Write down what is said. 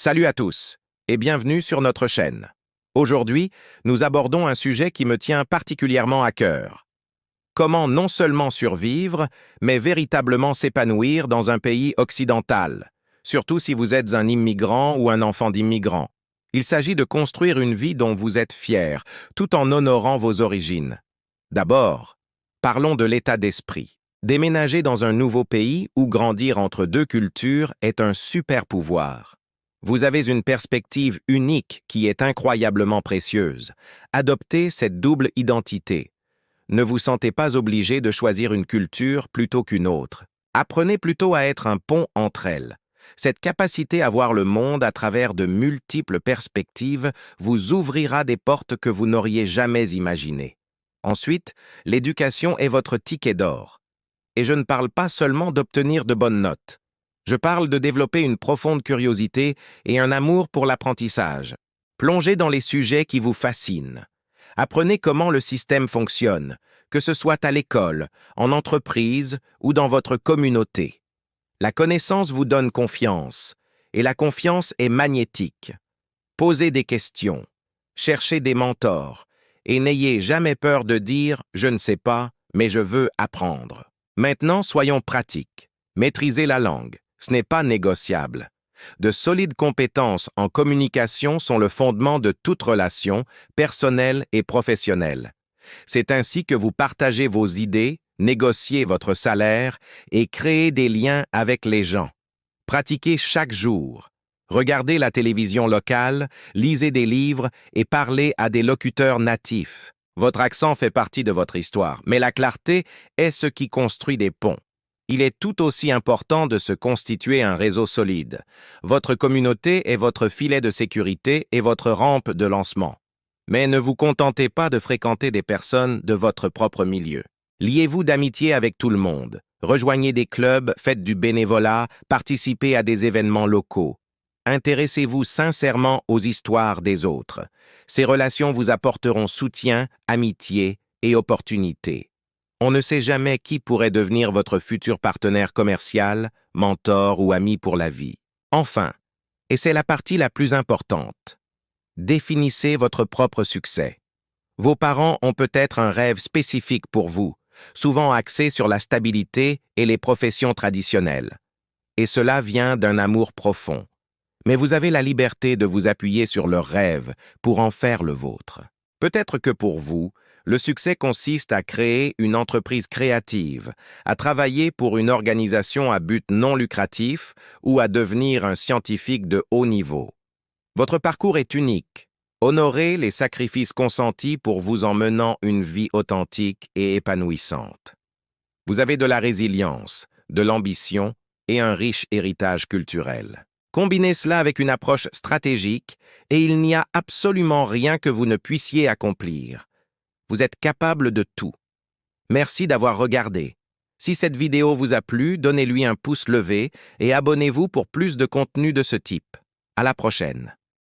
Salut à tous et bienvenue sur notre chaîne. Aujourd'hui, nous abordons un sujet qui me tient particulièrement à cœur. Comment non seulement survivre, mais véritablement s'épanouir dans un pays occidental, surtout si vous êtes un immigrant ou un enfant d'immigrant. Il s'agit de construire une vie dont vous êtes fier, tout en honorant vos origines. D'abord, parlons de l'état d'esprit. Déménager dans un nouveau pays ou grandir entre deux cultures est un super pouvoir. Vous avez une perspective unique qui est incroyablement précieuse. Adoptez cette double identité. Ne vous sentez pas obligé de choisir une culture plutôt qu'une autre. Apprenez plutôt à être un pont entre elles. Cette capacité à voir le monde à travers de multiples perspectives vous ouvrira des portes que vous n'auriez jamais imaginées. Ensuite, l'éducation est votre ticket d'or. Et je ne parle pas seulement d'obtenir de bonnes notes. Je parle de développer une profonde curiosité et un amour pour l'apprentissage. Plongez dans les sujets qui vous fascinent. Apprenez comment le système fonctionne, que ce soit à l'école, en entreprise ou dans votre communauté. La connaissance vous donne confiance, et la confiance est magnétique. Posez des questions, cherchez des mentors, et n'ayez jamais peur de dire « je ne sais pas, mais je veux apprendre ». Maintenant, soyons pratiques. Maîtrisez la langue. Ce n'est pas négociable. De solides compétences en communication sont le fondement de toute relation, personnelle et professionnelle. C'est ainsi que vous partagez vos idées, négociez votre salaire et créez des liens avec les gens. Pratiquez chaque jour. Regardez la télévision locale, lisez des livres et parlez à des locuteurs natifs. Votre accent fait partie de votre histoire, mais la clarté est ce qui construit des ponts. Il est tout aussi important de se constituer un réseau solide. Votre communauté est votre filet de sécurité et votre rampe de lancement. Mais ne vous contentez pas de fréquenter des personnes de votre propre milieu. Liez-vous d'amitié avec tout le monde. Rejoignez des clubs, faites du bénévolat, participez à des événements locaux. Intéressez-vous sincèrement aux histoires des autres. Ces relations vous apporteront soutien, amitié et opportunités. On ne sait jamais qui pourrait devenir votre futur partenaire commercial, mentor ou ami pour la vie. Enfin, et c'est la partie la plus importante, définissez votre propre succès. Vos parents ont peut-être un rêve spécifique pour vous, souvent axé sur la stabilité et les professions traditionnelles. Et cela vient d'un amour profond. Mais vous avez la liberté de vous appuyer sur leurs rêves pour en faire le vôtre. Peut-être que pour vous, le succès consiste à créer une entreprise créative, à travailler pour une organisation à but non lucratif ou à devenir un scientifique de haut niveau. Votre parcours est unique. Honorez les sacrifices consentis pour vous en menant une vie authentique et épanouissante. Vous avez de la résilience, de l'ambition et un riche héritage culturel. Combinez cela avec une approche stratégique et il n'y a absolument rien que vous ne puissiez accomplir. Vous êtes capable de tout. Merci d'avoir regardé. Si cette vidéo vous a plu, donnez-lui un pouce levé et abonnez-vous pour plus de contenu de ce type. À la prochaine.